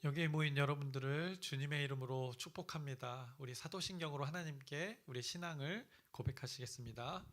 여기에 모인 여러분들을 주님의 이름으로 축복합니다. 우리 사도신경으로 하나님께 우리 신앙을 고백하시겠습니다.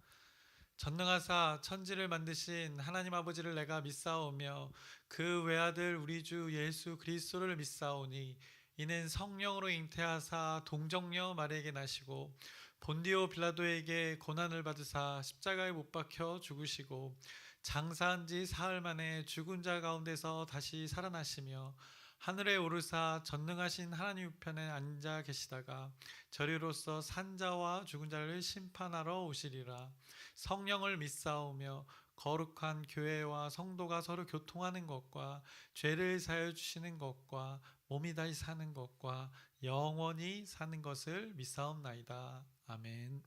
전능하사 천지를 만드신 하나님 아버지를 내가 믿사오며 그 외아들 우리 주 예수 그리스도를 믿사오니 이는 성령으로 잉태하사 동정녀 마리에게 나시고 본디오 빌라도에게 고난을 받으사 십자가에 못 박혀 죽으시고 장사한 지 사흘 만에 죽은 자 가운데서 다시 살아나시며 하늘에 오르사 전능하신 하나님 우편에 앉아 계시다가 저리로서 산자와 죽은 자를 심판하러 오시리라. 성령을 믿사오며 거룩한 교회와 성도가 서로 교통하는 것과 죄를 사하여 주시는 것과 몸이 다시 사는 것과 영원히 사는 것을 믿사옵나이다. 아멘.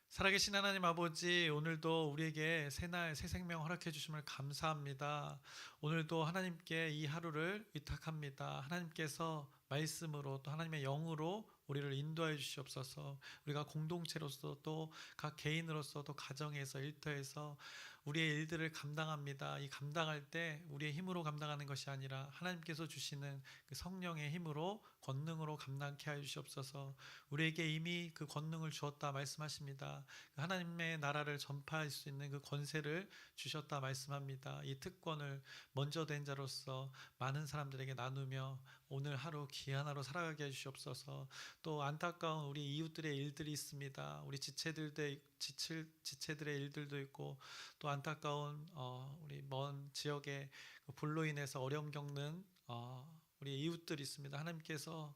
살아계신 하나님 아버지, 오늘도 우리에게 새날 새 생명 허락해 주심을 감사합니다. 오늘도 하나님께 이 하루를 위탁합니다. 하나님께서 말씀으로 또 하나님의 영으로 우리를 인도하여 주시옵소서. 우리가 공동체로서 또 각 개인으로서 또 가정에서 일터에서 우리의 일들을 감당합니다. 이 감당할 때 우리의 힘으로 감당하는 것이 아니라 하나님께서 주시는 그 성령의 힘으로 권능으로 감당케 하여 주시옵소서. 우리에게 이미 그 권능을 주었다 말씀하십니다. 하나님의 나라를 전파할 수 있는 그 권세를 주셨다 말씀합니다. 이 특권을 먼저 된 자로서 많은 사람들에게 나누며 오늘 하루 귀한 하루 살아가게 해주시옵소서. 또 안타까운 우리 이웃들의 일들이 있습니다. 우리 지체들의 일들도 있고 또 안타까운 우리 먼 지역의 불로 인해서 어려움 겪는 우리 이웃들이 있습니다. 하나님께서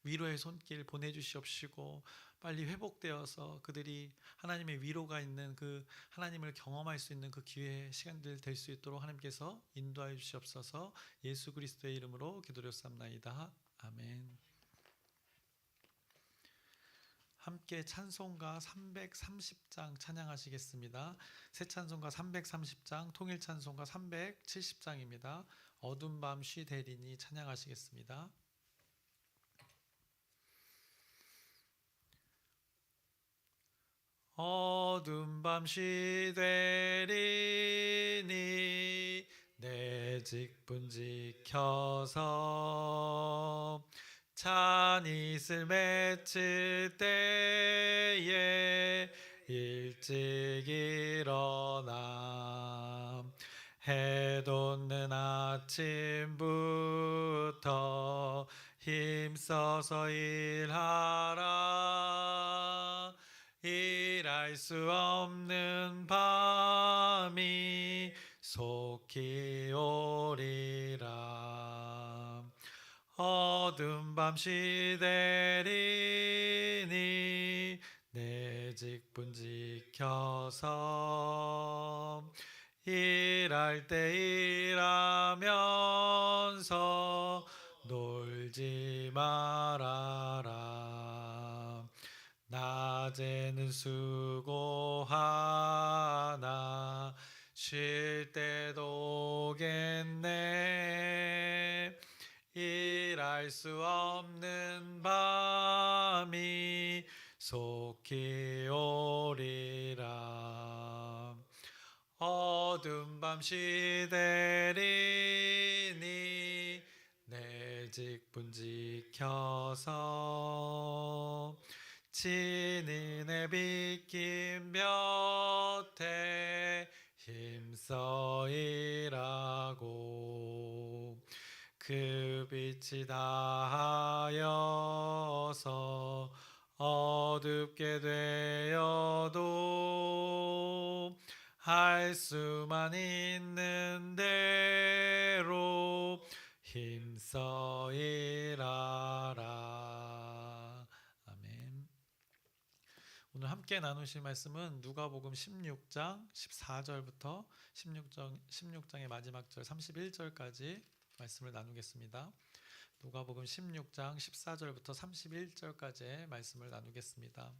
위로의 손길 보내주시옵시고 빨리 회복되어서 그들이 하나님의 위로가 있는 그 하나님을 경험할 수 있는 그 기회의 시간들 될 수 있도록 하나님께서 인도하여 주시옵소서. 예수 그리스도의 이름으로 기도드렸사옵나이다. 아멘. 함께 찬송가 330장 찬양하시겠습니다. 새 찬송가 330장, 통일 찬송가 370장입니다. 어둠 밤 쉬 대리니 찬양하시겠습니다. 어둠 밤 쉬 대리니 내 직분 지켜서 찬이슬 맺힐 때에 일찍 일어나 해 돋는 아침부터 힘써서 일하라. 일할 수 없는 밤이 속히 오리라. 어둠 밤 시대리니 내 직분 지켜서 일할 때 일하면서 놀지 말아라. 낮에는 수고하나 쉴 때도 오겠네. 일할 수 없는 밤이 속히 오리라. 어둠 밤 시대리니 내 직분 지켜서 진인의 빗긴 볕에 힘써 일하고 그 빛이 다하여서 어둡게 되어도 할 수만 있는 대로 힘써 일하라. 아멘. 오늘 함께 나누실 말씀은 누가복음 16장 14절부터 16장의 마지막 절 31절까지 말씀을 나누겠습니다. 누가복음 16장 14절부터 31절까지의 말씀을 나누겠습니다.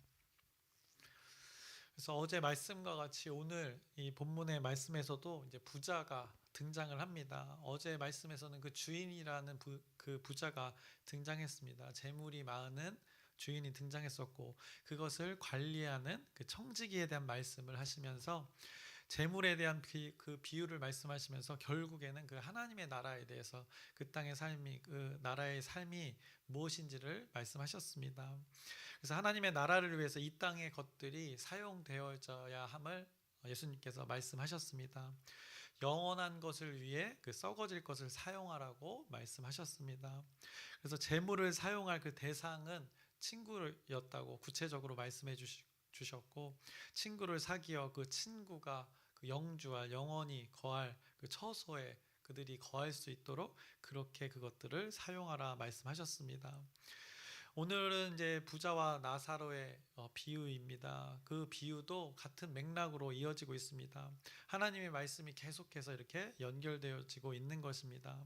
그래서 어제 말씀과 같이 오늘 이 본문의 말씀에서도 이제 부자가 등장을 합니다. 어제 말씀에서는 그 주인이라는 그 부자가 등장했습니다. 재물이 많은 주인이 등장했었고 그것을 관리하는 그 청지기에 대한 말씀을 하시면서 재물에 대한 그 비유를 말씀하시면서 결국에는 그 하나님의 나라에 대해서 그 땅의 삶이, 그 나라의 삶이 무엇인지를 말씀하셨습니다. 그래서 하나님의 나라를 위해서 이 땅의 것들이 사용되어져야 함을 예수님께서 말씀하셨습니다. 영원한 것을 위해 그 썩어질 것을 사용하라고 말씀하셨습니다. 그래서 재물을 사용할 그 대상은 친구였다고 구체적으로 말씀해 주셨고, 친구를 사귀어 그 친구가 그 영주와 영원히 거할 그 처소에 그들이 거할 수 있도록 그렇게 그것들을 사용하라 말씀하셨습니다. 오늘은 이제 부자와 나사로의 비유입니다. 그 비유도 같은 맥락으로 이어지고 있습니다. 하나님의 말씀이 계속해서 이렇게 연결되어지고 있는 것입니다.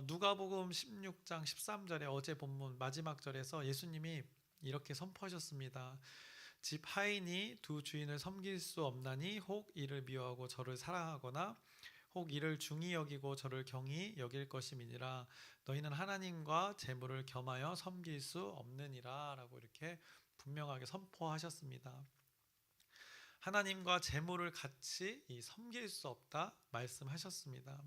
누가복음 16장 13절에 어제 본문 마지막 절에서 예수님이 이렇게 선포하셨습니다. 집 하인이 두 주인을 섬길 수 없나니 혹 이를 미워하고 저를 사랑하거나 혹 이를 중히 여기고 저를 경히 여길 것임이니라. 너희는 하나님과 재물을 겸하여 섬길 수 없느니라 라고 이렇게 분명하게 선포하셨습니다. 하나님과 재물을 같이 섬길 수 없다 말씀하셨습니다.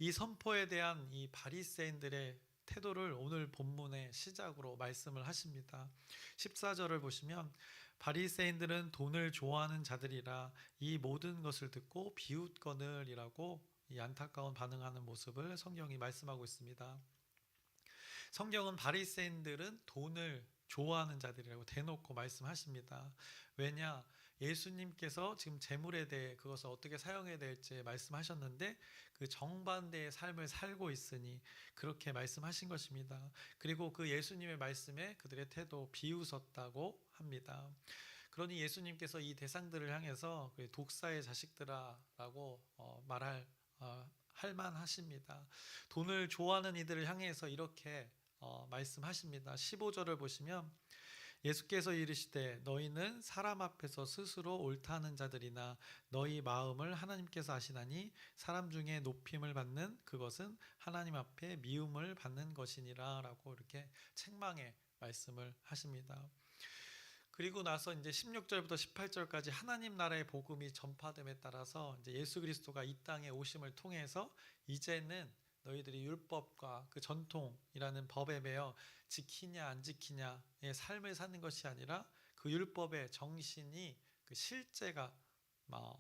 이 선포에 대한 이 바리새인들의 태도를 오늘 본문의 시작으로 말씀을 하십니다. 14절을 보시면 바리새인들은 돈을 좋아하는 자들이라 이 모든 것을 듣고 비웃거늘이라고 이 안타까운 반응하는 모습을 성경이 말씀하고 있습니다. 성경은 바리새인들은 돈을 좋아하는 자들이라고 대놓고 말씀하십니다. 왜냐? 예수님께서 지금 재물에 대해 그것을 어떻게 사용해야 될지 말씀하셨는데 그 정반대의 삶을 살고 있으니 그렇게 말씀하신 것입니다. 그리고 그 예수님의 말씀에 그들의 태도 비웃었다고 합니다. 그러니 예수님께서 이 대상들을 향해서 독사의 자식들아라고 할 만하십니다. 돈을 좋아하는 이들을 향해서 이렇게 말씀하십니다. 15절을 보시면 예수께서 이르시되 너희는 사람 앞에서 스스로 옳다 하는 자들이나 너희 마음을 하나님께서 아시나니 사람 중에 높임을 받는 그것은 하나님 앞에 미움을 받는 것이니라 라고 이렇게 책망의 말씀을 하십니다. 그리고 나서 이제 16절부터 18절까지 하나님 나라의 복음이 전파됨에 따라서 이제 예수 그리스도가 이 땅에 오심을 통해서 이제는 너희들이 율법과 그 전통이라는 법에 매여 지키냐 안 지키냐의 삶을 사는 것이 아니라 그 율법의 정신이 그 실제가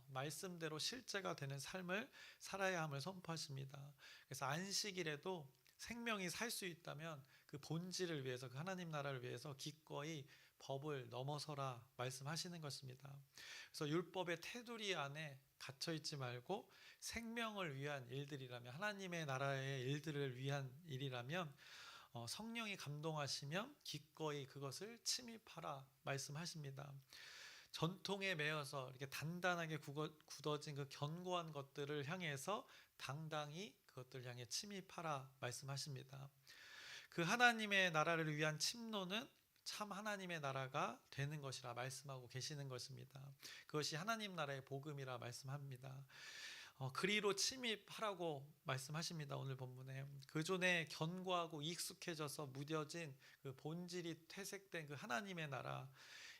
말씀대로 실제가 되는 삶을 살아야 함을 선포하십니다. 그래서 안식일에도 생명이 살 수 있다면 그 본질을 위해서 그 하나님 나라를 위해서 기꺼이 법을 넘어서라 말씀하시는 것입니다. 그래서 율법의 테두리 안에 갇혀 있지 말고 생명을 위한 일들이라면 하나님의 나라의 일들을 위한 일이라면 성령이 감동하시면 기꺼이 그것을 침입하라 말씀하십니다. 전통에 매여서 이렇게 단단하게 굳어진 그 견고한 것들을 향해서 당당히 그것들을 향해 침입하라 말씀하십니다. 그 하나님의 나라를 위한 침노는 참 하나님의 나라가 되는 것이라 말씀하고 계시는 것입니다. 그것이 하나님 나라의 복음이라 말씀합니다. 그리로 침입하라고 말씀하십니다. 오늘 본문에 그전에 견고하고 익숙해져서 무뎌진 그 본질이 퇴색된 그 하나님의 나라,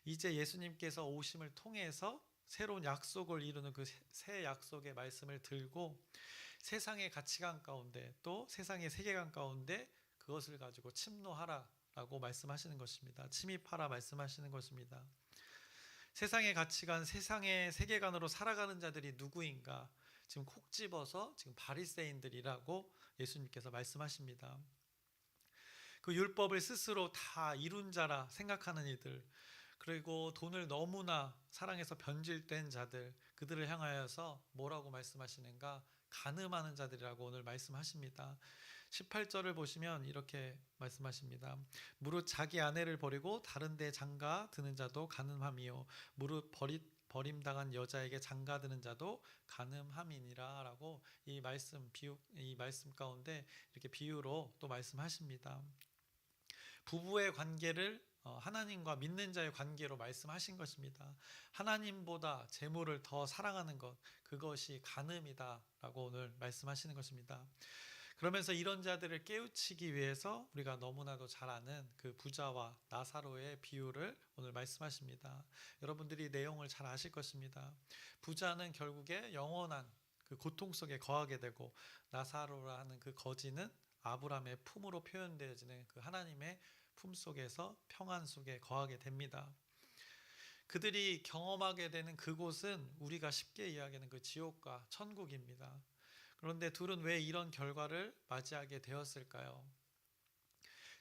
이제 예수님께서 오심을 통해서 새로운 약속을 이루는 그 새 약속의 말씀을 들고 세상의 가치관 가운데 또 세상의 세계관 가운데 그것을 가지고 침노하라 라고 말씀하시는 것입니다. 침입하라 말씀하시는 것입니다. 세상의 가치관, 세상의 세계관으로 살아가는 자들이 누구인가? 지금 콕 집어서 지금 바리새인들이라고 예수님께서 말씀하십니다. 그 율법을 스스로 다 이룬 자라 생각하는 이들, 그리고 돈을 너무나 사랑해서 변질된 자들, 그들을 향하여서 뭐라고 말씀하시는가? 간음하는 자들이라고 오늘 말씀하십니다. 18절을 보시면 이렇게 말씀하십니다. 무릇 자기 아내를 버리고 다른 데 장가 드는 자도 간음함이요 무릇 버림당한 여자에게 장가 드는 자도 간음함이니라 라고 이 말씀 가운데 이렇게 비유로 또 말씀하십니다. 부부의 관계를 하나님과 믿는 자의 관계로 말씀하신 것입니다. 하나님보다 재물을 더 사랑하는 것, 그것이 간음이다 라고 오늘 말씀하시는 것입니다. 그러면서 이런 자들을 깨우치기 위해서 우리가 너무나도 잘 아는 그 부자와 나사로의 비유를 오늘 말씀하십니다. 여러분들이 내용을 잘 아실 것입니다. 부자는 결국에 영원한 그 고통 속에 거하게 되고, 나사로라는 그 거지는 아브라함의 품으로 표현되어지는 그 하나님의 품 속에서 평안 속에 거하게 됩니다. 그들이 경험하게 되는 그곳은 우리가 쉽게 이야기하는 그 지옥과 천국입니다. 그런데 둘은 왜 이런 결과를 맞이하게 되었을까요?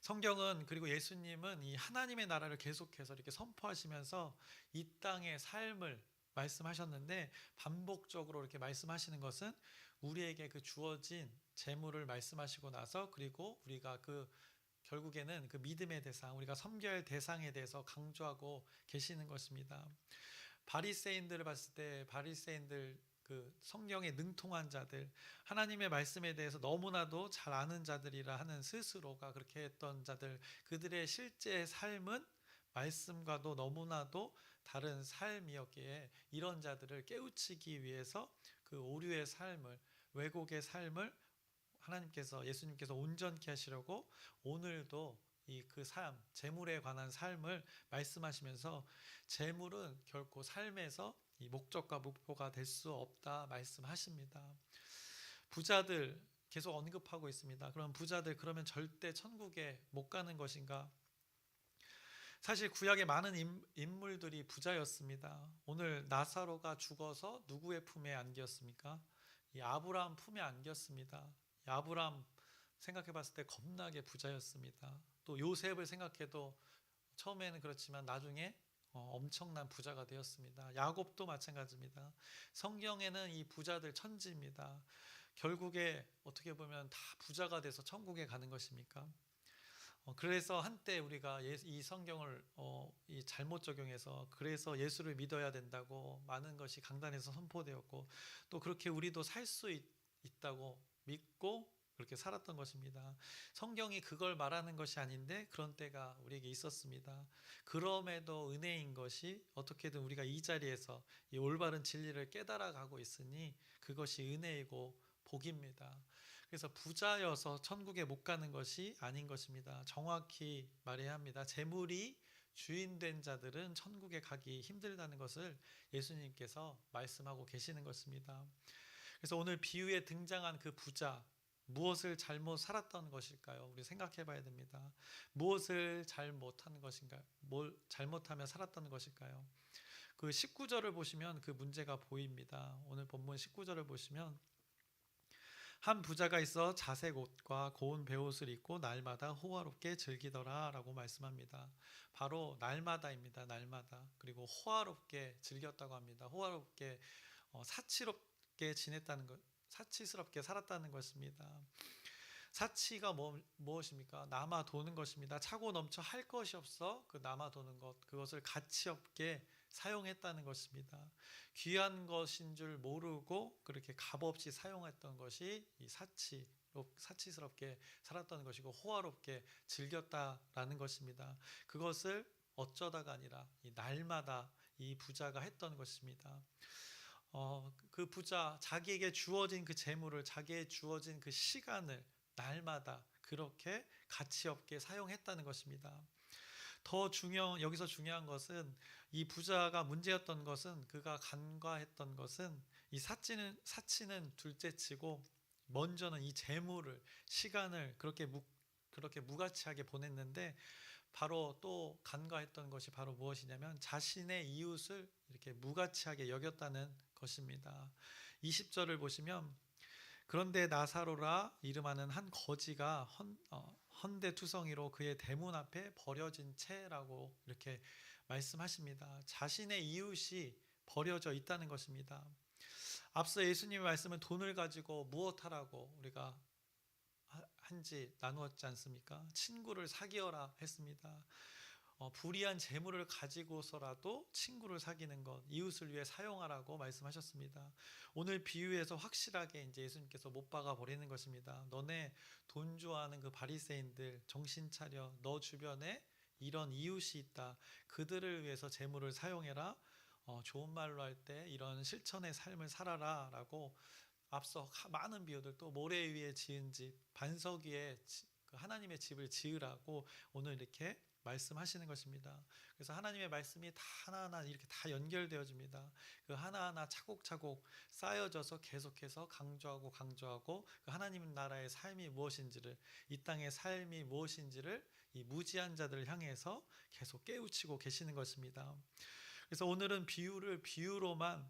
성경은, 그리고 예수님은 이 하나님의 나라를 계속해서 이렇게 선포하시면서 이 땅의 삶을 말씀하셨는데, 반복적으로 이렇게 말씀하시는 것은 우리에게 그 주어진 재물을 말씀하시고 나서, 그리고 우리가 그 결국에는 그 믿음의 대상, 우리가 섬겨야 할 대상에 대해서 강조하고 계시는 것입니다. 바리새인들을 봤을 때, 바리새인들, 그 성경에 능통한 자들, 하나님의 말씀에 대해서 너무나도 잘 아는 자들이라 하는 스스로가 그렇게 했던 자들, 그들의 실제 삶은 말씀과도 너무나도 다른 삶이었기에 이런 자들을 깨우치기 위해서 그 오류의 삶을, 왜곡의 삶을 하나님께서, 예수님께서 온전케 하시려고 오늘도 이 그 삶, 재물에 관한 삶을 말씀하시면서, 재물은 결코 삶에서 이 목적과 목표가 될 수 없다 말씀하십니다. 부자들 계속 언급하고 있습니다. 그럼 부자들, 그러면 절대 천국에 못 가는 것인가? 사실 구약의 많은 인물들이 부자였습니다. 오늘 나사로가 죽어서 누구의 품에 안겼습니까? 이 아브라함 품에 안겼습니다. 이 아브라함 생각해 봤을 때 겁나게 부자였습니다. 또 요셉을 생각해도 처음에는 그렇지만 나중에 엄청난 부자가 되었습니다. 야곱도 마찬가지입니다. 성경에는 이 부자들 천지입니다. 결국에 어떻게 보면 다 부자가 돼서 천국에 가는 것입니까? 그래서 한때 우리가 이 성경을 이 잘못 적용해서, 그래서 예수를 믿어야 된다고 많은 것이 강단에서 선포되었고, 또 그렇게 우리도 살 수 있다고 믿고 그렇게 살았던 것입니다. 성경이 그걸 말하는 것이 아닌데 그런 때가 우리에게 있었습니다. 그럼에도 은혜인 것이, 어떻게든 우리가 이 자리에서 이 올바른 진리를 깨달아가고 있으니 그것이 은혜이고 복입니다. 그래서 부자여서 천국에 못 가는 것이 아닌 것입니다. 정확히 말해야 합니다. 재물이 주인된 자들은 천국에 가기 힘들다는 것을 예수님께서 말씀하고 계시는 것입니다. 그래서 오늘 비유에 등장한 그 부자, 무엇을 잘못 살았던 것일까요? 우리 생각해 봐야 됩니다. 무엇을 잘못한 것인가요? 뭘 잘못하며 살았던 것일까요? 그 19절을 보시면 그 문제가 보입니다. 오늘 본문 19절을 보시면, 한 부자가 있어 자색 옷과 고운 베옷을 입고 날마다 호화롭게 즐기더라 라고 말씀합니다. 바로 날마다입니다. 날마다. 그리고 호화롭게 즐겼다고 합니다. 호화롭게 사치롭게 지냈다는 것, 사치스럽게 살았다는 것입니다. 사치가 무엇입니까? 남아 도는 것입니다. 차고 넘쳐 할 것이 없어 그 남아 도는 것, 그것을 가치 없게 사용했다는 것입니다. 귀한 것인 줄 모르고 그렇게 값없이 사용했던 것이 이 사치스럽게 살았던 것이고, 호화롭게 즐겼다라는 것입니다. 그것을 어쩌다가 아니라 이 날마다 이 부자가 했던 것입니다. 그 부자, 자기에게 주어진 그 재물을, 자기에게 주어진 그 시간을 날마다 그렇게 가치 없게 사용했다는 것입니다. 여기서 중요한 것은, 이 부자가 문제였던 것은, 그가 간과했던 것은, 이 사치는 둘째치고 먼저는 이 재물을, 시간을 그렇게 무가치하게 보냈는데, 바로 또 간과했던 것이 바로 무엇이냐면 자신의 이웃을 이렇게 무가치하게 여겼다는 것입니다. 20절을 보시면, 그런데 나사로라 이름하는 한 거지가 헌데투성이로 그의 대문 앞에 버려진 채라고 이렇게 말씀하십니다. 자신의 이웃이 버려져 있다는 것입니다. 앞서 예수님의 말씀은 돈을 가지고 무엇하라고 우리가 한지 나누었지 않습니까? 친구를 사귀어라 했습니다. 불의한 재물을 가지고서라도 친구를 사귀는 것, 이웃을 위해 사용하라고 말씀하셨습니다. 오늘 비유에서 확실하게 이제 예수님께서 못 박아 버리는 것입니다. 너네 돈 좋아하는 그 바리새인들, 정신 차려. 너 주변에 이런 이웃이 있다. 그들을 위해서 재물을 사용해라. 좋은 말로 할 때 이런 실천의 삶을 살아라 라고 앞서 많은 비유들, 또 모래 위에 지은 집, 반석 위에 그 하나님의 집을 지으라고 오늘 이렇게 말씀하시는 것입니다. 그래서 하나님의 말씀이 다 하나하나 이렇게 다 연결되어집니다. 그 하나하나 차곡차곡 쌓여져서 계속해서 강조하고 그 하나님 나라의 삶이 무엇인지를, 이 땅의 삶이 무엇인지를 이 무지한 자들을 향해서 계속 깨우치고 계시는 것입니다. 그래서 오늘은 비유를 비유로만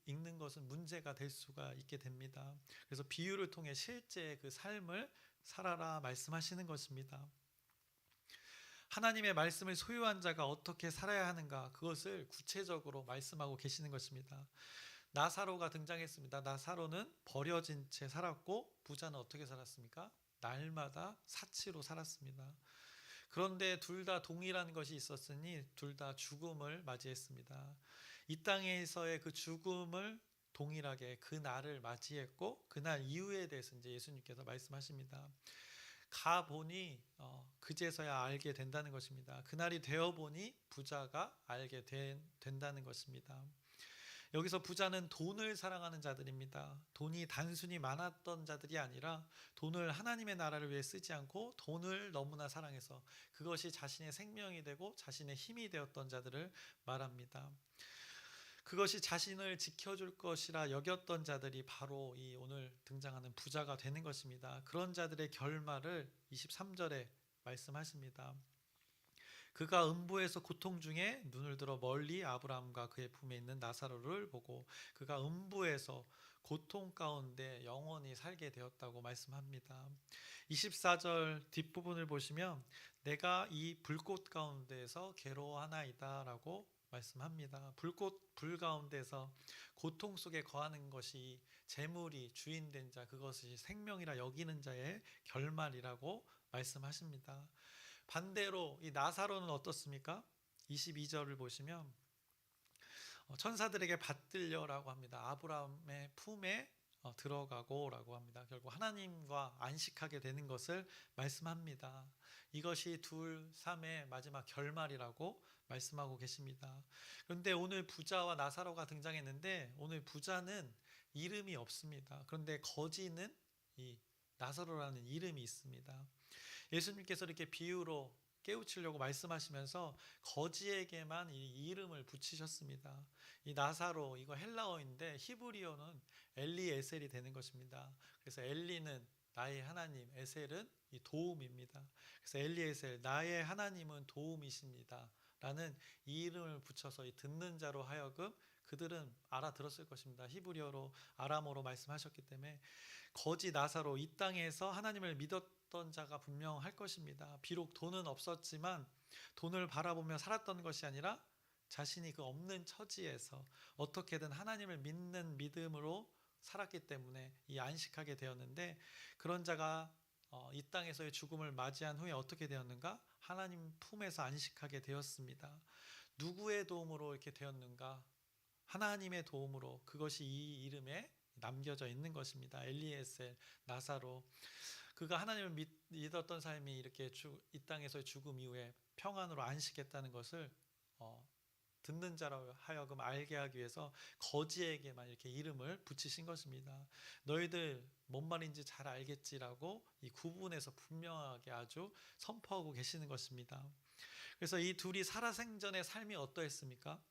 읽는 것은 문제가 될 수가 있게 됩니다. 그래서 비유를 통해 실제 그 삶을 살아라 말씀하시는 것입니다. 하나님의 말씀을 소유한 자가 어떻게 살아야 하는가, 그것을 구체적으로 말씀하고 계시는 것입니다. 나사로가 등장했습니다. 나사로는 버려진 채 살았고, 부자는 어떻게 살았습니까? 날마다 사치로 살았습니다. 그런데 둘 다 동일한 것이 있었으니 둘 다 죽음을 맞이했습니다. 이 땅에서의 그 죽음을 동일하게 그 날을 맞이했고, 그날 이후에 대해서 이제 예수님께서 말씀하십니다. 가 보니 그제서야 알게 된다는 것입니다. 그날이 되어 보니 부자가 알게 된다는 것입니다. 여기서 부자는 돈을 사랑하는 자들입니다. 돈이 단순히 많았던 자들이 아니라 돈을 하나님의 나라를 위해 쓰지 않고 돈을 너무나 사랑해서 그것이 자신의 생명이 되고 자신의 힘이 되었던 자들을 말합니다. 그것이 자신을 지켜줄 것이라 여겼던 자들이 바로 이 오늘 등장하는 부자가 되는 것입니다. 그런 자들의 결말을 23절에 말씀하십니다. 그가 음부에서 고통 중에 눈을 들어 멀리 아브라함과 그의 품에 있는 나사로를 보고 그가 음부에서 고통 가운데 영원히 살게 되었다고 말씀합니다. 24절 뒷부분을 보시면 내가 이 불꽃 가운데에서 괴로워하나이다 라고 말씀합니다. 불 가운데서 고통 속에 거하는 것이 재물이 주인된 자, 그것이 생명이라 여기는 자의 결말이라고 말씀하십니다. 반대로 이 나사로는 어떻습니까? 22절을 보시면 천사들에게 받들려라고 합니다. 아브라함의 품에 들어가고라고 합니다. 결국 하나님과 안식하게 되는 것을 말씀합니다. 이것이 둘 삶의 마지막 결말이라고 말씀하고 계십니다. 그런데 오늘 부자와 나사로가 등장했는데 오늘 부자는 이름이 없습니다. 그런데 거지는 이 나사로라는 이름이 있습니다. 예수님께서 이렇게 비유로 깨우치려고 말씀하시면서 거지에게만 이 이름을 붙이셨습니다. 이 나사로, 이거 헬라어인데 히브리어는 엘리에셀이 되는 것입니다. 그래서 엘리는 나의 하나님, 에셀은 이 도움입니다. 그래서 엘리에셀, 나의 하나님은 도움이십니다 라는 이 이름을 붙여서 이 듣는 자로 하여금 그들은 알아들었을 것입니다. 히브리어로 아람어로 말씀하셨기 때문에 거지 나사로, 이 땅에서 하나님을 믿었던 자가 분명할 것입니다. 비록 돈은 없었지만 돈을 바라보며 살았던 것이 아니라 자신이 그 없는 처지에서 어떻게든 하나님을 믿는 믿음으로 살았기 때문에 이 안식하게 되었는데, 그런 자가 이 땅에서의 죽음을 맞이한 후에 어떻게 되었는가? 하나님 품에서 안식하게 되었습니다. 누구의 도움으로 이렇게 되었는가? 하나님의 도움으로. 그것이 이 이름에 남겨져 있는 것입니다. 엘리에셀, 나사로. 그가 하나님을 믿었던 삶이 이렇게 이 땅에서의 죽음 이후에 평안으로 안식했다는 것을 듣는 자로 하여금 알게 하기 위해서 거지에게만 이렇게 이름을 붙이신 것입니다. 너희들 뭔 말인지 잘 알겠지라고 이 구분해서 분명하게 아주 선포하고 계시는 것입니다. 그래서 이 둘이 살아생전의 삶이 어떠했습니까?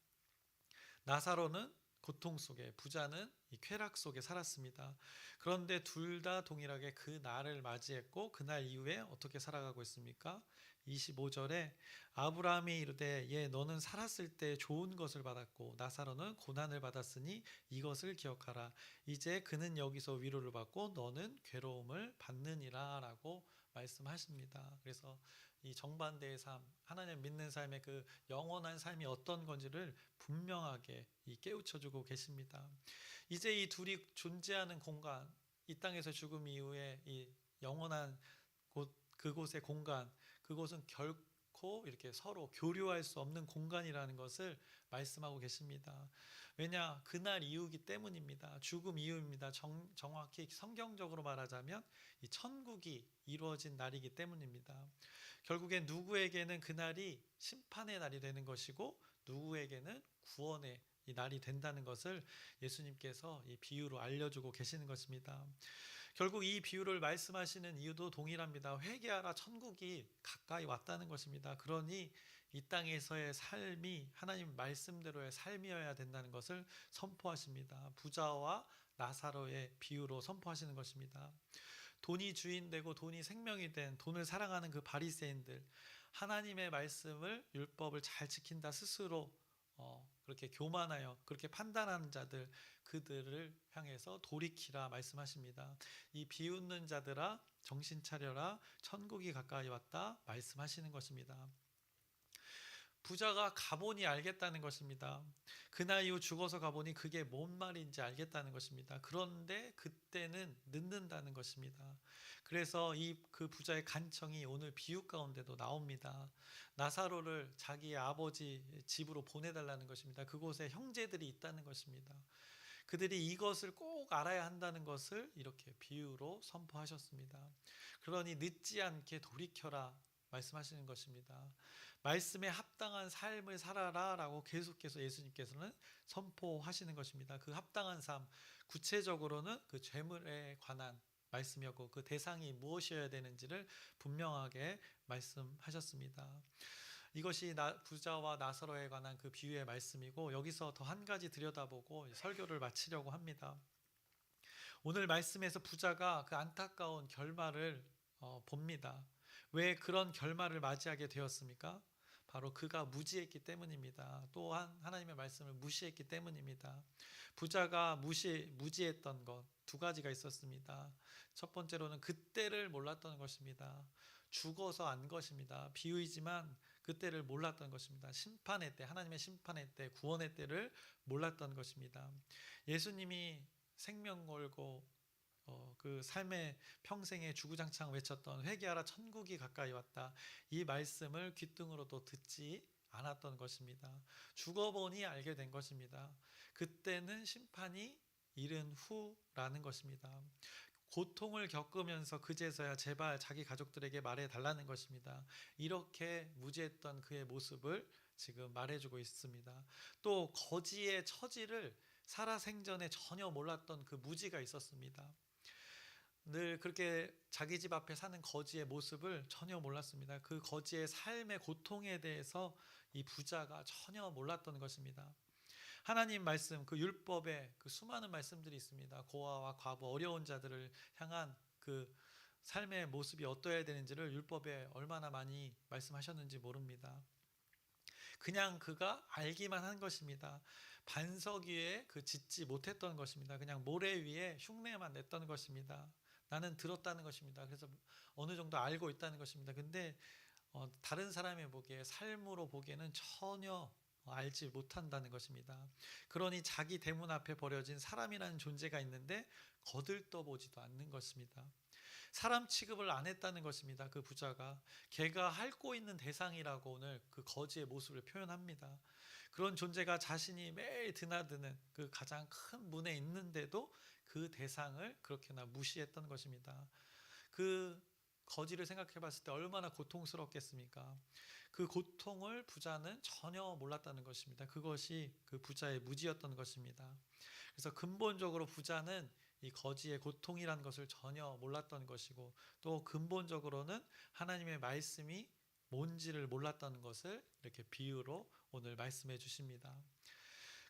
나사로는 고통 속에, 부자는 이 쾌락 속에 살았습니다. 그런데 둘 다 동일하게 그 날을 맞이했고 그날 이후에 어떻게 살아가고 있습니까? 25절에 아브라함이 이르되 예 너는 살았을 때 좋은 것을 받았고 나사로는 고난을 받았으니 이것을 기억하라. 이제 그는 여기서 위로를 받고 너는 괴로움을 받느니라 라고 말씀하십니다. 그래서 이 정반대의 삶, 하나님 믿는 삶의 그 영원한 삶이 어떤 건지를 분명하게 깨우쳐주고 계십니다. 이제 이 둘이 존재하는 공간, 이 땅에서 죽음 이후에 이 영원한 그곳의 공간, 그곳은 결코 이렇게 서로 교류할 수 없는 공간이라는 것을 말씀하고 계십니다. 왜냐? 그날 이후기 때문입니다. 죽음 이후입니다. 정확히 성경적으로 말하자면 이 천국이 이루어진 날이기 때문입니다. 결국엔 누구에게는 그날이 심판의 날이 되는 것이고 누구에게는 구원의 이 날이 된다는 것을 예수님께서 이 비유로 알려주고 계시는 것입니다. 결국 이 비유를 말씀하시는 이유도 동일합니다. 회개하라, 천국이 가까이 왔다는 것입니다. 그러니 이 땅에서의 삶이 하나님 말씀대로의 삶이어야 된다는 것을 선포하십니다. 부자와 나사로의 비유로 선포하시는 것입니다. 돈이 주인 되고 돈이 생명이 된, 돈을 사랑하는 그 바리새인들, 하나님의 말씀을, 율법을 잘 지킨다 스스로 그렇게 교만하여 그렇게 판단하는 자들, 그들을 향해서 돌이키라 말씀하십니다. 이 비웃는 자들아 정신 차려라, 천국이 가까이 왔다 말씀하시는 것입니다. 부자가 가보니 알겠다는 것입니다. 그날 이후 죽어서 가보니 그게 뭔 말인지 알겠다는 것입니다. 그런데 그때는 늦는다는 것입니다. 그래서 그 부자의 간청이 오늘 비유 가운데도 나옵니다. 나사로를 자기의 아버지 집으로 보내달라는 것입니다. 그곳에 형제들이 있다는 것입니다. 그들이 이것을 꼭 알아야 한다는 것을 이렇게 비유로 선포하셨습니다. 그러니 늦지 않게 돌이켜라 말씀하시는 것입니다. 말씀에 합당한 삶을 살아라 라고 계속해서 예수님께서는 선포하시는 것입니다. 그 합당한 삶, 구체적으로는 그 재물에 관한 말씀이었고 그 대상이 무엇이어야 되는지를 분명하게 말씀하셨습니다. 이것이 부자와 나사로에 관한 그 비유의 말씀이고, 여기서 더 한 가지 들여다보고 설교를 마치려고 합니다. 오늘 말씀에서 부자가 그 안타까운 결말을 봅니다. 왜 그런 결말을 맞이하게 되었습니까? 바로 그가 무지했기 때문입니다. 또한 하나님의 말씀을 무시했기 때문입니다. 부자가 무지했던 것 두 가지가 있었습니다. 첫 번째로는 그때를 몰랐던 것입니다. 죽어서 안 것입니다. 비유이지만 그때를 몰랐던 것입니다. 심판의 때, 하나님의 심판의 때, 구원의 때를 몰랐던 것입니다. 예수님이 생명 걸고 그 삶의 평생에 주구장창 외쳤던 회개하라, 천국이 가까이 왔다, 이 말씀을 귓등으로도 듣지 않았던 것입니다. 죽어보니 알게 된 것입니다. 그때는 심판이 이른 후라는 것입니다. 고통을 겪으면서 그제서야 제발 자기 가족들에게 말해달라는 것입니다. 이렇게 무지했던 그의 모습을 지금 말해주고 있습니다. 또 거지의 처지를 살아생전에 전혀 몰랐던 그 무지가 있었습니다. 늘 그렇게 자기 집 앞에 사는 거지의 모습을 전혀 몰랐습니다. 그 거지의 삶의 고통에 대해서 이 부자가 전혀 몰랐던 것입니다. 하나님 말씀, 그 율법에 그 수많은 말씀들이 있습니다. 고아와 과부, 어려운 자들을 향한 그 삶의 모습이 어떠해야 되는지를 율법에 얼마나 많이 말씀하셨는지 모릅니다. 그냥 그가 알기만 한 것입니다. 반석 위에 그 짓지 못했던 것입니다. 그냥 모래 위에 흉내만 냈던 것입니다. 나는 들었다는 것입니다. 그래서 어느 정도 알고 있다는 것입니다. 근데 다른 사람이 보기에, 삶으로 보기에는 전혀 알지 못한다는 것입니다. 그러니 자기 대문 앞에 버려진 사람이라는 존재가 있는데 거들떠보지도 않는 것입니다. 사람 취급을 안 했다는 것입니다. 그 부자가 걔가 핥고 있는 대상이라고 오늘 그 거지의 모습을 표현합니다. 그런 존재가 자신이 매일 드나드는 그 가장 큰 문에 있는데도 그 대상을 그렇게나 무시했던 것입니다. 그 거지를 생각해 봤을 때 얼마나 고통스럽겠습니까? 그 고통을 부자는 전혀 몰랐다는 것입니다. 그것이 그 부자의 무지였던 것입니다. 그래서 근본적으로 부자는 이 거지의 고통이라는 것을 전혀 몰랐던 것이고, 또 근본적으로는 하나님의 말씀이 뭔지를 몰랐다는 것을 이렇게 비유로 오늘 말씀해 주십니다.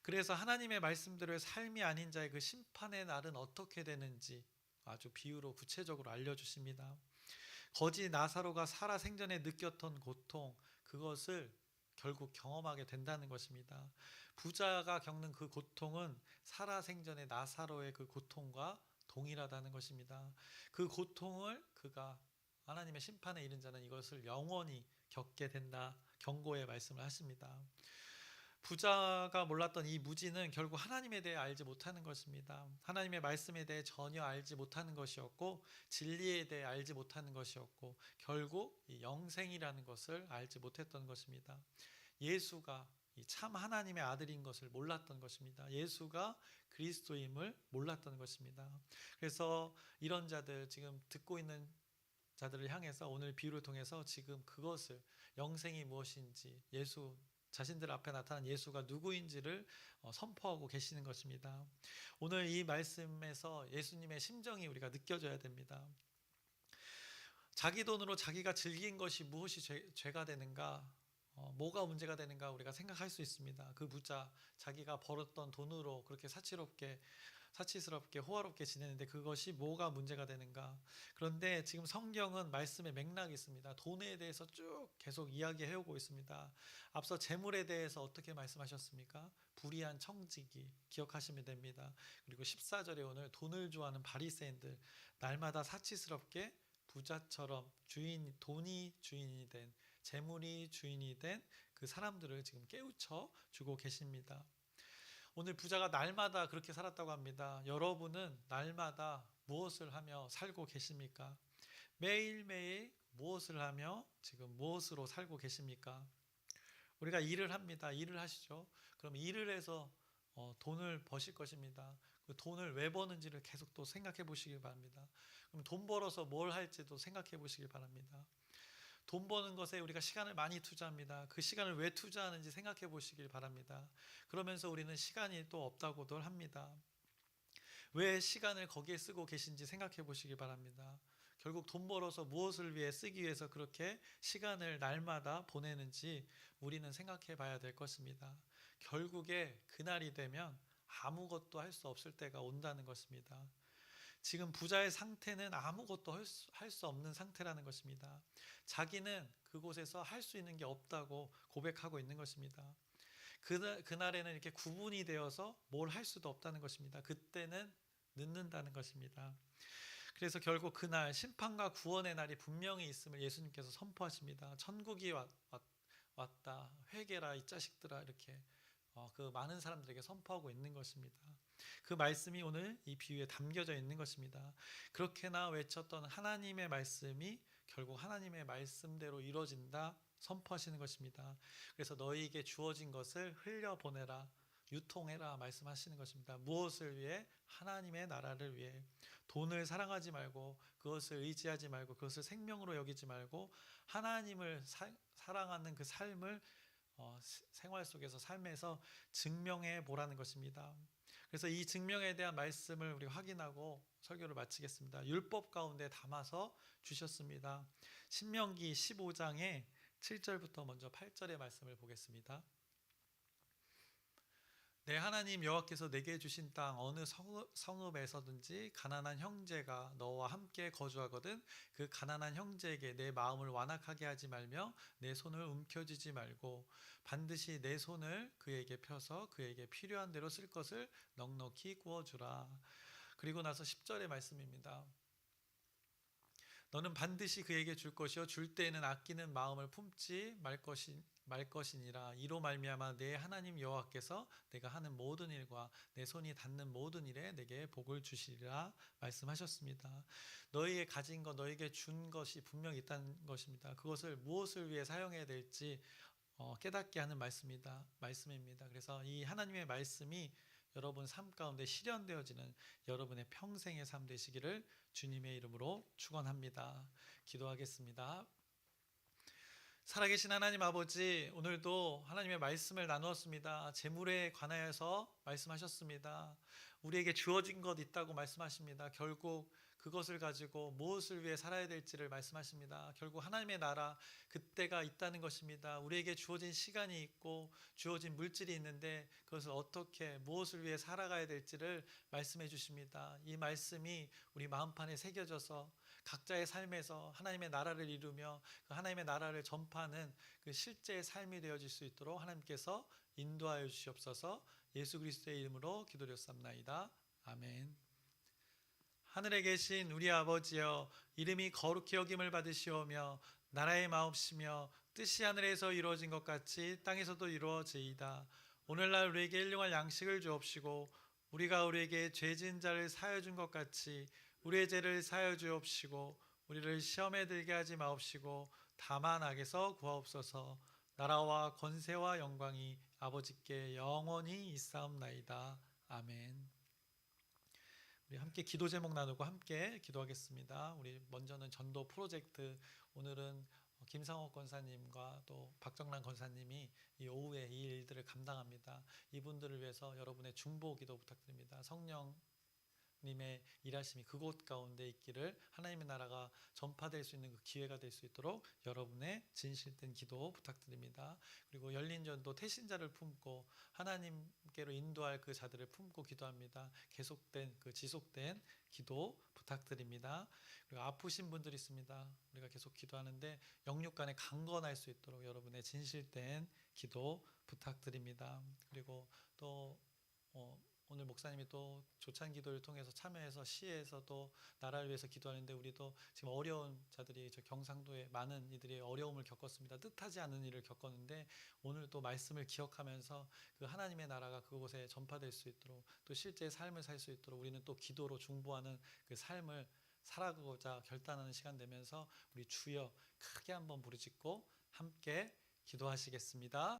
그래서 하나님의 말씀대로의 삶이 아닌 자의 그 심판의 날은 어떻게 되는지 아주 비유로 구체적으로 알려주십니다. 거지 나사로가 살아 생전에 느꼈던 고통, 그것을 결국 경험하게 된다는 것입니다. 부자가 겪는 그 고통은 살아 생전의 나사로의 그 고통과 동일하다는 것입니다. 그 고통을 그가 하나님의 심판에 이른 자는 이것을 영원히 겪게 된다, 경고의 말씀을 하십니다. 부자가 몰랐던 이 무지는 결국 하나님에 대해 알지 못하는 것입니다. 하나님의 말씀에 대해 전혀 알지 못하는 것이었고, 진리에 대해 알지 못하는 것이었고, 결국 이 영생이라는 것을 알지 못했던 것입니다. 예수가 참 하나님의 아들인 것을 몰랐던 것입니다. 예수가 그리스도임을 몰랐던 것입니다. 그래서 이런 자들, 지금 듣고 있는 자들을 향해서 오늘 비유를 통해서 지금 그것을, 영생이 무엇인지, 예수 자신들 앞에 나타난 예수가 누구인지를 선포하고 계시는 것입니다. 오늘 이 말씀에서 예수님의 심정이 우리가 느껴져야 됩니다. 자기 돈으로 자기가 즐긴 것이 무엇이 죄가 되는가, 뭐가 문제가 되는가 우리가 생각할 수 있습니다. 그 부자, 자기가 벌었던 돈으로 그렇게 사치스럽게 호화롭게 지내는데 그것이 뭐가 문제가 되는가. 그런데 지금 성경은 말씀의 맥락이 있습니다. 돈에 대해서 쭉 계속 이야기해 오고 있습니다. 앞서 재물에 대해서 어떻게 말씀하셨습니까? 불의한 청지기 기억하시면 됩니다. 그리고 14절에 오늘 돈을 좋아하는 바리새인들, 날마다 사치스럽게 부자처럼 돈이 주인이 된, 재물이 주인이 된 그 사람들을 지금 깨우쳐 주고 계십니다. 오늘 부자가 날마다 그렇게 살았다고 합니다. 여러분은 날마다 무엇을 하며 살고 계십니까? 매일매일 무엇을 하며 지금 무엇으로 살고 계십니까? 우리가 일을 합니다. 일을 하시죠. 그럼 일을 해서 돈을 버실 것입니다. 그 돈을 왜 버는지를 계속 또 생각해 보시길 바랍니다. 그럼 돈 벌어서 뭘 할지도 생각해 보시길 바랍니다. 돈 버는 것에 우리가 시간을 많이 투자합니다. 그 시간을 왜 투자하는지 생각해 보시길 바랍니다. 그러면서 우리는 시간이 또 없다고들 합니다. 왜 시간을 거기에 쓰고 계신지 생각해 보시기 바랍니다. 결국 돈 벌어서 무엇을 위해 쓰기 위해서 그렇게 시간을 날마다 보내는지 우리는 생각해 봐야 될 것입니다. 결국에 그날이 되면 아무것도 할 수 없을 때가 온다는 것입니다. 지금 부자의 상태는 아무것도 할 수 없는 상태라는 것입니다. 자기는 그곳에서 할 수 있는 게 없다고 고백하고 있는 것입니다. 그날에는 이렇게 구분이 되어서 뭘 할 수도 없다는 것입니다. 그때는 늦는다는 것입니다. 그래서 결국 그날 심판과 구원의 날이 분명히 있음을 예수님께서 선포하십니다. 천국이 왔다. 회개라 이 자식들아, 이렇게 그 많은 사람들에게 선포하고 있는 것입니다. 그 말씀이 오늘 이 비유에 담겨져 있는 것입니다. 그렇게나 외쳤던 하나님의 말씀이 결국 하나님의 말씀대로 이루어진다 선포하시는 것입니다. 그래서 너희에게 주어진 것을 흘려보내라, 유통해라 말씀하시는 것입니다. 무엇을 위해? 하나님의 나라를 위해. 돈을 사랑하지 말고, 그것을 의지하지 말고, 그것을 생명으로 여기지 말고 하나님을 사랑하는 그 삶을 생활 속에서, 삶에서 증명해 보라는 것입니다. 그래서 이 증명에 대한 말씀을 우리 확인하고 설교를 마치겠습니다. 율법 가운데 담아서 주셨습니다. 신명기 15장의 7절부터 먼저 8절의 말씀을 보겠습니다. 내 하나님 여호와께서 내게 주신 땅 어느 성읍에서든지 가난한 형제가 너와 함께 거주하거든 그 가난한 형제에게 내 마음을 완악하게 하지 말며 내 손을 움켜쥐지 말고 반드시 내 손을 그에게 펴서 그에게 필요한 대로 쓸 것을 넉넉히 구워주라. 그리고 나서 10절의 말씀입니다. 너는 반드시 그에게 줄 것이요 줄 때에는 아끼는 마음을 품지 말 것이니라. 이로 말미암아 내 하나님 여호와께서 내가 하는 모든 일과 내 손이 닿는 모든 일에 내게 복을 주시리라 말씀하셨습니다. 너희의 가진 것, 너희에게 준 것이 분명히 있다는 것입니다. 그것을 무엇을 위해 사용해야 될지 깨닫게 하는 말씀입니다. 그래서 이 하나님의 말씀이 여러분 삶 가운데 실현되어지는 여러분의 평생의 삶 되시기를 주님의 이름으로 축원합니다. 기도하겠습니다. 살아계신 하나님 아버지, 오늘도 하나님의 말씀을 나누었습니다. 재물에 관하여서 말씀하셨습니다. 우리에게 주어진 것 있다고 말씀하십니다. 결국 그것을 가지고 무엇을 위해 살아야 될지를 말씀하십니다. 결국 하나님의 나라, 그때가 있다는 것입니다. 우리에게 주어진 시간이 있고 주어진 물질이 있는데 그것을 어떻게 무엇을 위해 살아가야 될지를 말씀해 주십니다. 이 말씀이 우리 마음판에 새겨져서 각자의 삶에서 하나님의 나라를 이루며 그 하나님의 나라를 전파하는 그 실제의 삶이 되어질 수 있도록 하나님께서 인도하여 주시옵소서. 예수 그리스도의 이름으로 기도드렸사옵나이다. 아멘. 하늘에 계신 우리 아버지여, 이름이 거룩히 여김을 받으시오며 나라의 마옵시며 뜻이 하늘에서 이루어진 것 같이 땅에서도 이루어지이다. 오늘날 우리에게 일용할 양식을 주옵시고 우리가 우리에게 죄 지은 자를 사하여 준 것 같이 우리의 죄를 사하여 주옵시고 우리를 시험에 들게 하지 마옵시고 다만 악에서 구하옵소서. 나라와 권세와 영광이 아버지께 영원히 있사옵나이다. 아멘. 우리 함께 기도 제목 나누고 함께 기도하겠습니다. 우리 먼저는 전도 프로젝트, 오늘은 김상옥 권사님과 또 박정란 권사님이 이 오후에 이 일들을 감당합니다. 이분들을 위해서 여러분의 중보 기도 부탁드립니다. 성령님의 일하심이 그곳 가운데 있기를 하나님의 나라가 전파될 수 있는 그 기회가 될 수 있도록 여러분의 진실된 기도 부탁드립니다. 그리고 열린 전도 태신자를 품고 하나님께로 인도할 그 자들을 품고 기도합니다. 계속된 그 지속된 기도 부탁드립니다. 그리고 아프신 분들이 있습니다. 우리가 계속 기도하는데 영육간에 강건할 수 있도록 여러분의 진실된 기도 부탁드립니다. 그리고 또 오늘 목사님이 또 조찬 기도를 통해서 참여해서 시에서도 나라를 위해서 기도하는데 우리도 지금 어려운 자들이 저 경상도에 많은 이들이 어려움을 겪었습니다. 뜻하지 않은 일을 겪었는데 오늘 또 말씀을 기억하면서 그 하나님의 나라가 그곳에 전파될 수 있도록 또 실제 삶을 살 수 있도록 우리는 또 기도로 중보하는 그 삶을 살아가고자 결단하는 시간 되면서 우리 주여 크게 한번 부르짖고 함께 기도하시겠습니다.